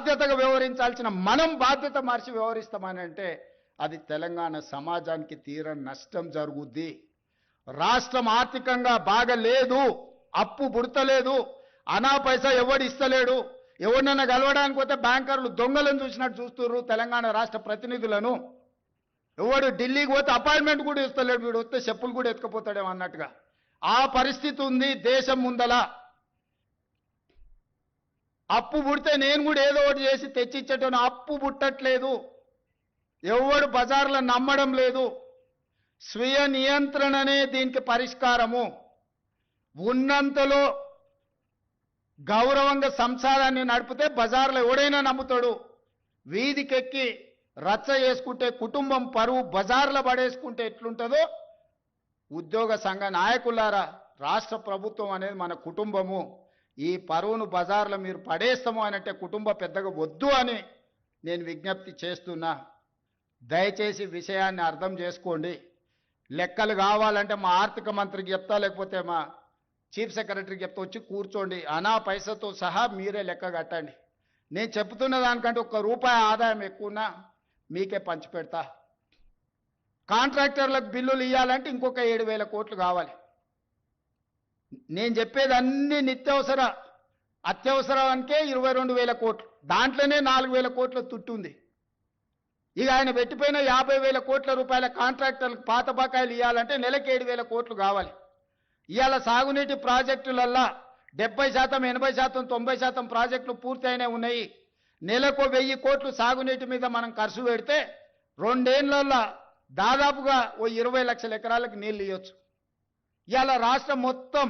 బాధ్యతగా వ్యవహరించాల్సిన మనం బాధ్యత మార్చి వ్యవహరిస్తామని అంటే అది తెలంగాణ సమాజానికి తీరని నష్టం జరుగుద్ది. రాష్ట్రం ఆర్థికంగా బాగా లేదు, అప్పు పుడతలేదు, అనా పైసా ఎవడు ఇస్తలేడు. ఎవరినైనా కలవడానికి పోతే బ్యాంకర్లు దొంగలను చూసినట్టు చూస్తున్నారు తెలంగాణ రాష్ట్ర ప్రతినిధులను. ఎవడు ఢిల్లీకి పోతే అపాయింట్మెంట్ కూడా ఇస్తలేడు, వీడు వస్తే చెప్పులు కూడా ఎత్తుకుపోతాడేమో అన్నట్టుగా ఆ పరిస్థితి ఉంది దేశం ముందల. అప్పు పుడితే నేను కూడా ఏదో ఒకటి చేసి తెచ్చిచ్చేటోను, అప్పు పుట్టట్లేదు, ఎవడు బజార్లో నమ్మడం లేదు. స్వీయ నియంత్రణనే దీనికి పరిష్కారము. ఉన్నంతలో గౌరవంగా సంసారాన్ని నడిపితే బజార్లో ఎవడైనా నమ్ముతాడు. వీధికెక్కి రచ్చ చేసుకుంటే కుటుంబం పరువు బజార్లో పడేసుకుంటే ఎట్లుంటుందో, ఉద్యోగ సంఘ నాయకులారా, రాష్ట్ర ప్రభుత్వం అనేది మన కుటుంబము. ఈ పరువును బజార్లో మీరు పడేస్తాము అనంటే కుటుంబ పెద్దగా వద్దు అని నేను విజ్ఞప్తి చేస్తున్నా. దయచేసి విషయాన్ని అర్థం చేసుకోండి. లెక్కలు కావాలంటే మా ఆర్థిక మంత్రికి చెప్తా, లేకపోతే మా చీఫ్ సెక్రటరీకి చెప్తా, వచ్చి కూర్చోండి, అనా పైసతో సహా మీరే లెక్క కట్టండి. నేను చెప్తున్న దానికంటే ₹1 ఆదాయం ఎక్కువనా మీకే పంచిపెడతా. కాంట్రాక్టర్లకు బిల్లులు ఇవ్వాలంటే ఇంకొక 7,000 కోట్లు కావాలి. నేను చెప్పేది అన్ని నిత్యావసర అత్యవసరానికే 22,000 కోట్లు, దాంట్లోనే 4,000 కోట్ల తుట్టుంది. ఇక ఆయన పెట్టిపోయిన 50,000 కోట్ల రూపాయల కాంట్రాక్టర్లకు పాత బకాయిలు ఇవ్వాలంటే నెలకి 7,000 కోట్లు కావాలి. ఇవాళ సాగునీటి ప్రాజెక్టులల్లా 70%, 80%, 90% ప్రాజెక్టులు పూర్తయినే ఉన్నాయి. నెలకు 1,000 కోట్లు సాగునీటి మీద మనం ఖర్చు పెడితే 2 ఏళ్లలో దాదాపుగా 20 లక్షల ఎకరాలకు నీళ్ళు ఇవ్వచ్చు. ఇవాళ రాష్ట్రం మొత్తం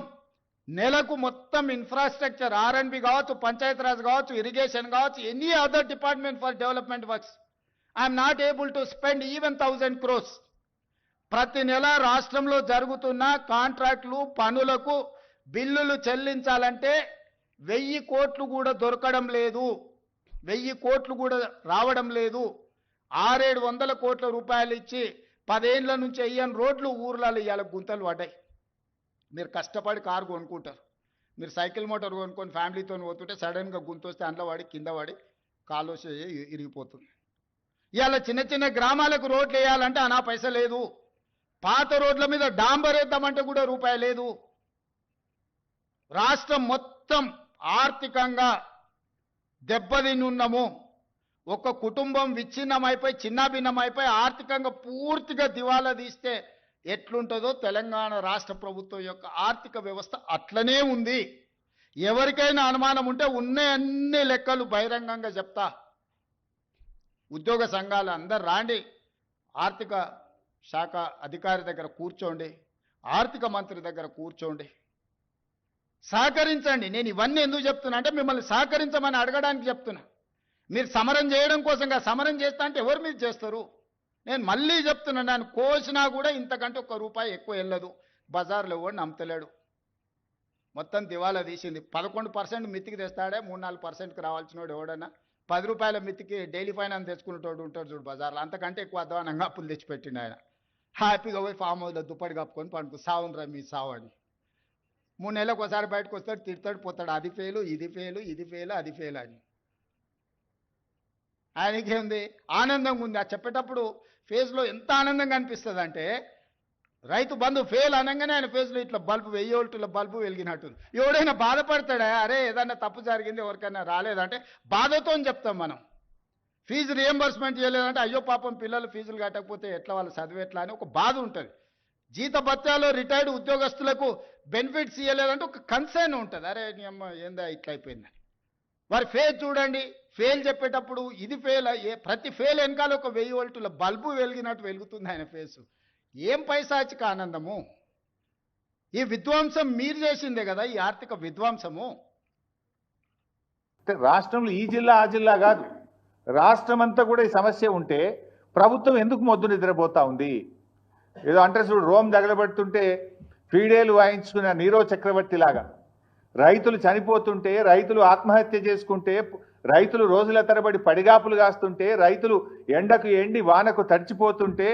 నెలకు మొత్తం ఇన్ఫ్రాస్ట్రక్చర్, R&B కావచ్చు, పంచాయతీరాజ్ కావచ్చు, ఇరిగేషన్ కావచ్చు, any other department for development works, I'm not able to spend even 1,000 crores. ప్రతి నెల రాష్ట్రంలో జరుగుతున్న కాంట్రాక్టులు పనులకు బిల్లులు చెల్లించాలంటే 1,000 కోట్లు కూడా దొరకడం లేదు, 1,000 కోట్లు కూడా రావడం లేదు. 600-700 కోట్ల రూపాయలు ఇచ్చి 10 ఏళ్ల నుంచి వేయని రోడ్లు ఊర్లలో ఇవాళ గుంతలు పడ్డాయి. మీరు కష్టపడి కారు కొనుక్కుంటారు, మీరు సైకిల్ మోటార్ కొనుక్కొని ఫ్యామిలీతో పోతుంటే సడన్గా గుంత వస్తే అందులో పడి కింద పడి కాలు ఇరిగిపోతుంది. ఇవాళ చిన్న చిన్న గ్రామాలకు రోడ్లు వేయాలంటే అనా పైసా లేదు. పాత రోడ్ల మీద డాంబర్ వేద్దామంటే కూడా రూపాయి లేదు. రాష్ట్రం మొత్తం ఆర్థికంగా దెబ్బతినున్నాము. ఒక కుటుంబం విచ్ఛిన్నమైపోయి చిన్నాభిన్నమైపోయి ఆర్థికంగా పూర్తిగా దివాలా తీస్తే ఎట్లుంటుందో తెలంగాణ రాష్ట్ర ప్రభుత్వం యొక్క ఆర్థిక వ్యవస్థ అట్లనే ఉంది. ఎవరికైనా అనుమానం ఉంటే ఉన్న అన్ని లెక్కలు బహిరంగంగా చెప్తా. ఉద్యోగ సంఘాలు అందరు రాండి, ఆర్థిక శాఖ అధికారి దగ్గర కూర్చోండి, ఆర్థిక మంత్రి దగ్గర కూర్చోండి, సహకరించండి. నేను ఇవన్నీ ఎందుకు చెప్తున్నా అంటే మిమ్మల్ని సహకరించమని అడగడానికి చెప్తున్నా. మీరు సమరం చేయడం కోసంగా, సమరం చేస్తా అంటే ఎవరు మీరు చేస్తారు? నేను మళ్ళీ చెప్తున్నా, నేను కోసినా కూడా ఇంతకంటే ₹1 ఎక్కువ వెళ్ళదు. బజార్లో ఎవడు నమ్మతలేడు, మొత్తం దివాలా తీసింది. 11% మితికి తెస్తాడే, 3-4%కి రావాల్సిన వాడు ఎవడన్నా ₹10 మితికి డైలీ ఫైనాన్స్ తెచ్చుకునేటోడు ఉంటాడు చూడు బజార్లో, అంతకంటే ఎక్కువ అధ్వానంగా అప్పులు తెచ్చిపెట్టిండు ఆయన. హ్యాపీగా పోయి ఫామ్ హౌస్లో దుప్పటి కప్పుకొని పండుకు సావునరా మీ సావు అని. 3 నెలలకు ఒకసారి బయటకు వస్తాడు, తిడతాడు, పోతాడు, అది ఫెయిలు, ఇది ఫెయిలు, ఇది ఫెయిల్, అది ఫెయిల్ అని. ఆయనకేముంది? ఆనందంగా ఉంది. ఆ చెప్పేటప్పుడు ఫేస్లో ఎంత ఆనందంగా అనిపిస్తుంది అంటే, రైతు బంధు ఫెయిల్ అనగానే ఆయన ఫేస్లో ఇట్లా బల్బు 1000 వోల్టుల బల్బు వెలిగినట్టుంది. ఎవడైనా బాధపడతాడా? అరే ఏదన్నా తప్పు జరిగింది, ఎవరికైనా రాలేదంటే బాధతో చెప్తాం మనం. ఫీజు రియంబర్స్మెంట్ చేయలేదంటే అయ్యో పాపం పిల్లలు ఫీజులు కట్టకపోతే ఎట్లా, వాళ్ళు చదివి ఎట్లా అని ఒక బాధ ఉంటుంది. జీతభత్యాలు రిటైర్డ్ ఉద్యోగస్తులకు బెనిఫిట్స్ ఇవ్వలేదంటే ఒక కన్సర్న్ ఉంటుంది. అరే నీ అమ్మ ఏందా ఇట్లా అయిపోయిందని. వారి ఫేస్ చూడండి, ఫెయిల్ చెప్పేటప్పుడు ఇది ఫెయిల్, ప్రతి ఫెయిల్ వెనకాల ఒక 1000 వోల్టుల బల్బు వెలిగినట్టు వెలుగుతుంది ఆయన ఫేసు. ఏం పైశాచిక ఆనందము! ఈ విధ్వంసం మీరు చేసిందే కదా, ఈ ఆర్థిక విధ్వంసము. రాష్ట్రంలో ఈ జిల్లా ఆ జిల్లా కాదు, రాష్ట్రం అంతా కూడా ఈ సమస్య ఉంటే ప్రభుత్వం ఎందుకు మొద్దు నిద్రపోతా ఉంది? ఏదో అంటే చూడు, రోమ్ తగలబెడుతుంటే ఫీడేలు వాయించుకున్న నీరో చక్రవర్తి లాగా రైతులు చనిపోతుంటే, రైతులు ఆత్మహత్య చేసుకుంటే, రైతులు రోజుల తరబడి పడిగాపులు కాస్తుంటే, రైతులు ఎండకు ఎండి వానకు తడిచిపోతుంటే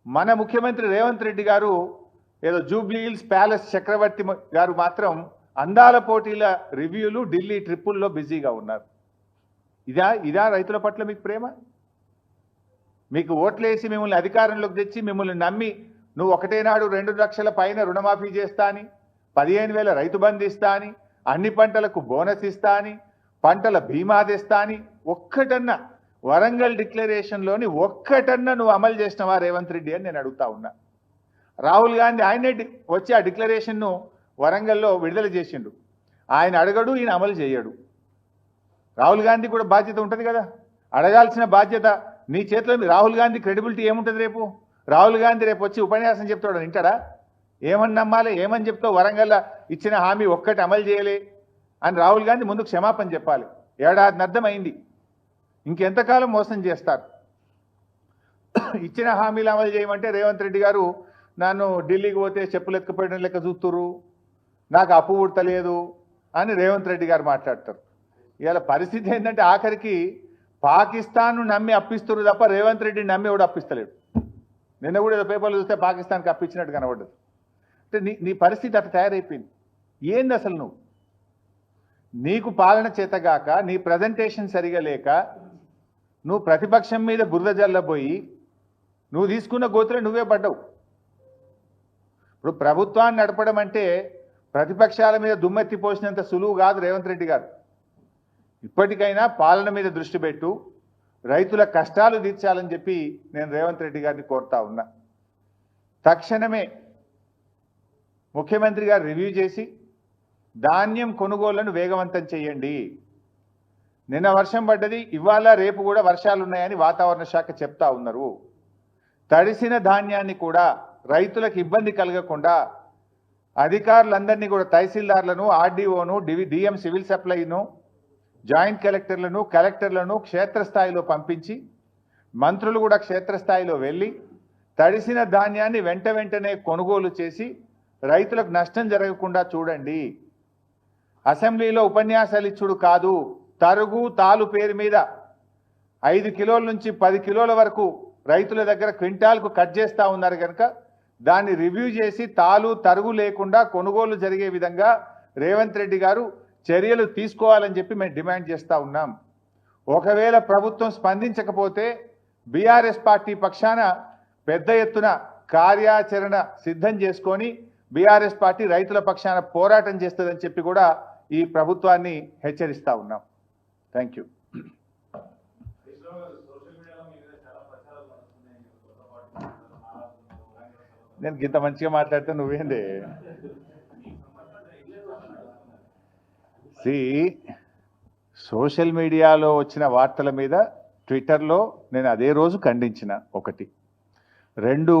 మన ముఖ్యమంత్రి రేవంత్ రెడ్డి గారు ఏదో జూబ్లీ హిల్స్ ప్యాలెస్ చక్రవర్తి గారు మాత్రం అందాల పోటీల రివ్యూలు, ఢిల్లీ ట్రిప్పుల్లో బిజీగా ఉన్నారు. ఇదా రైతుల పట్ల మీకు ప్రేమ? మీకు ఓట్లేసి మిమ్మల్ని అధికారంలోకి తెచ్చి మిమ్మల్ని నమ్మి నువ్వు ఒకటే నాడు 2 లక్షల పైన రుణమాఫీ చేస్తా అని, 15,000 రైతు బంధు ఇస్తా అని, అన్ని పంటలకు బోనస్ ఇస్తా అని, పంటల బీమా తెస్తా అని ఒక్కటన్నా వరంగల్ డిక్లరేషన్లోని ఒక్కటన్నా నువ్వు అమలు చేసినవా రేవంత్ రెడ్డి అని నేను అడుగుతా ఉన్నా. రాహుల్ గాంధీ ఆయనే వచ్చి ఆ డిక్లరేషన్ను వరంగల్లో విడుదల చేసిండు. ఆయన అడగడు, ఈయన అమలు చేయడు. రాహుల్ గాంధీ కూడా బాధ్యత ఉంటుంది కదా, అడగాల్సిన బాధ్యత నీ చేతిలో. రాహుల్ గాంధీ క్రెడిబిలిటీ ఏముంటుంది రేపు? రాహుల్ గాంధీ రేపు వచ్చి ఉపన్యాసం చెప్తాడు, వింటాడా? ఏమని నమ్మాలి? ఏమని చెప్తావు? వరంగల్ ఇచ్చిన హామీ ఒక్కటి అమలు చేయలే అని రాహుల్ గాంధీ ముందుకు క్షమాపణ చెప్పాలి. ఏడాదినర్థం అయింది, ఇంకెంతకాలం మోసం చేస్తారు? ఇచ్చిన హామీలు అమలు చేయమంటే రేవంత్ రెడ్డి గారు నన్ను ఢిల్లీకి పోతే చెప్పులు ఎత్తుకుపోయడం లెక్క చూస్తురు, నాకు అప్పు పుడతలేదు అని రేవంత్ రెడ్డి గారు మాట్లాడతారు. ఇవాళ పరిస్థితి ఏంటంటే ఆఖరికి పాకిస్తాన్ను నమ్మి అప్పిస్తున్నారు తప్ప రేవంత్ రెడ్డిని నమ్మి కూడా అప్పిస్తలేడు. నిన్న కూడా ఏదో పేపర్లు చూస్తే పాకిస్తాన్కి అప్పించినట్టు కనబడ్డదు. అంటే నీ పరిస్థితి అట్లా తయారైపోయింది. ఏంది అసలు నువ్వు? నీకు పాలన చేతగాక, నీ ప్రజెంటేషన్ సరిగా లేక, నువ్వు ప్రతిపక్షం మీద బురద జల్లబోయి నువ్వు తీసుకున్న గోతులో నువ్వే పడ్డావు. ఇప్పుడు ప్రభుత్వాన్ని నడపడం అంటే ప్రతిపక్షాల మీద దుమ్మెత్తి పోసినంత సులువు కాదు రేవంత్ రెడ్డి గారు. ఇప్పటికైనా పాలన మీద దృష్టి పెట్టు, రైతుల కష్టాలు తీర్చాలని చెప్పి నేను రేవంత్ రెడ్డి గారిని కోరుతా ఉన్నా. తక్షణమే ముఖ్యమంత్రి గారు రివ్యూ చేసి ధాన్యం కొనుగోళ్లను వేగవంతం చేయండి. నిన్న వర్షం పడ్డది, ఇవాళ రేపు కూడా వర్షాలు ఉన్నాయని వాతావరణ శాఖ చెప్తా ఉన్నారు. తడిసిన ధాన్యాన్ని కూడా రైతులకు ఇబ్బంది కలగకుండా అధికారులందరినీ కూడా తహసీల్దార్లను, ఆర్డీఓను, డిఎం సివిల్ సప్లైను, జాయింట్ కలెక్టర్లను క్షేత్రస్థాయిలో పంపించి మంత్రులు కూడా క్షేత్రస్థాయిలో వెళ్ళి తడిసిన ధాన్యాన్ని వెంటనే కొనుగోలు చేసి రైతులకు నష్టం జరగకుండా చూడండి. అసెంబ్లీలో ఉపన్యాసాలు ఇచ్చుడు కాదు, తరుగు తాలు పేరు మీద 5 కిలోల నుంచి 10 కిలోల వరకు రైతుల దగ్గర క్వింటాల్కు కట్ చేస్తూ ఉన్నారు కనుక దాన్ని రివ్యూ చేసి తాలు తరుగు లేకుండా కొనుగోలు జరిగే విధంగా రేవంత్ రెడ్డి గారు చర్యలు తీసుకోవాలని చెప్పి మేము డిమాండ్ చేస్తూ ఉన్నాం. ఒకవేళ ప్రభుత్వం స్పందించకపోతే బీఆర్ఎస్ పార్టీ పక్షాన పెద్ద ఎత్తున కార్యాచరణ సిద్ధం చేసుకొని బీఆర్ఎస్ పార్టీ రైతుల పక్షాన పోరాటం చేస్తుందని చెప్పి కూడా ఈ ప్రభుత్వాన్ని హెచ్చరిస్తూ ఉన్నాం. Thank you. నేను ఇంత మంచిగా మాట్లాడితే నువ్వేంది? సోషల్ మీడియాలో వచ్చిన వార్తల మీద ట్విట్టర్లో నేను అదే రోజు ఖండించిన. 1, 2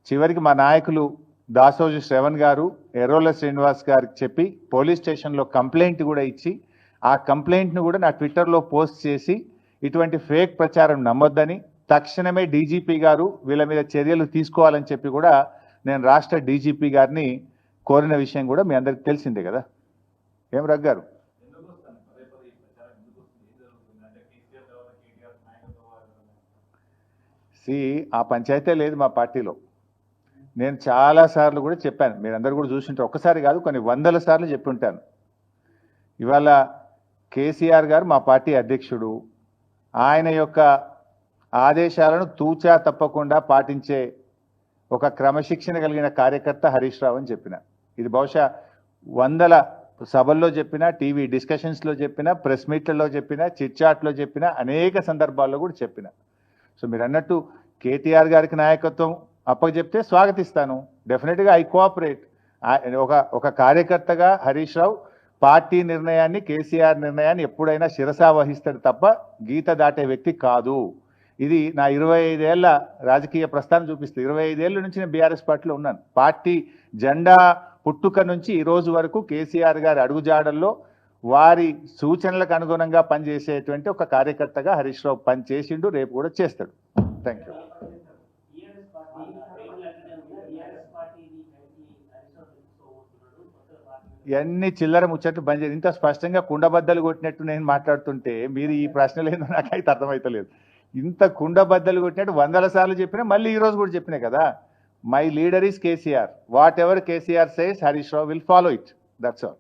చివరికి మా నాయకులు దాసోజు శ్రవణ్ గారు, ఎర్రోల శ్రీనివాస్ గారికి చెప్పి పోలీస్ స్టేషన్లో కంప్లైంట్ కూడా ఇచ్చి ఆ కంప్లైంట్ను కూడా నా ట్విట్టర్లో పోస్ట్ చేసి ఇటువంటి ఫేక్ ప్రచారం నమ్మొద్దని, తక్షణమే డీజీపీ గారు వీళ్ళ మీద చర్యలు తీసుకోవాలని చెప్పి కూడా నేను రాష్ట్ర డీజీపీ గారిని కోరిన విషయం కూడా మీ అందరికి తెలిసిందే కదా. ఏం రగ్గారు? ఆ పంచాయతీ లేదు మా పార్టీలో. నేను చాలాసార్లు కూడా చెప్పాను, మీరందరూ కూడా చూసింటారు. ఒక్కసారి కాదు, కొన్ని 100ల సార్లు చెప్పి ఉంటాను. ఇవాళ కేసీఆర్ గారు మా పార్టీ అధ్యక్షుడు, ఆయన యొక్క ఆదేశాలను తూచా తప్పకుండా పాటించే ఒక క్రమశిక్షణ కలిగిన కార్యకర్త హరీష్ రావు అని చెప్పిన. ఇది బహుశా 100ల సభల్లో చెప్పిన, టీవీ డిస్కషన్స్లో చెప్పిన, ప్రెస్ మీట్లలో చెప్పిన, చిట్ చాట్లో చెప్పిన, అనేక సందర్భాల్లో కూడా చెప్పిన. సో మీరు అన్నట్టు కేటీఆర్ గారికి నాయకత్వం అప్పచెప్తే స్వాగతిస్తాను. డెఫినెట్గా ఐ కోఆపరేట్. ఒక కార్యకర్తగా హరీష్ రావు పార్టీ నిర్ణయాన్ని, కేసీఆర్ నిర్ణయాన్ని ఎప్పుడైనా శిరసా వహిస్తాడు తప్ప గీత దాటే వ్యక్తి కాదు. ఇది నా 25 ఏళ్ల రాజకీయ ప్రస్థానం చూపిస్తుంది. 25 ఏళ్ళ నుంచి నేను బీఆర్ఎస్ పార్టీలో ఉన్నాను. పార్టీ జెండా పుట్టుక నుంచి ఈ రోజు వరకు కేసీఆర్ గారి అడుగుజాడల్లో వారి సూచనలకు అనుగుణంగా పనిచేసేటువంటి ఒక కార్యకర్తగా హరీష్ రావు పనిచేసిండు, రేపు కూడా చేస్తాడు. Thank you. ఇవన్నీ చిల్లర ముచ్చట్లు బంద్ చేసి ఇంత స్పష్టంగా కుండబద్దలు కొట్టినట్టు నేను మాట్లాడుతుంటే మీరు ఈ ప్రశ్నలు ఏందో నాకైతే అర్థమవుతలేదు. ఇంత కుండబద్దలు కొట్టినట్టు 100ల సార్లు చెప్పినా మళ్ళీ ఈరోజు కూడా చెప్పినా కదా. My leader is KCR. What ever KCR says Harish Rao will follow it. That's all.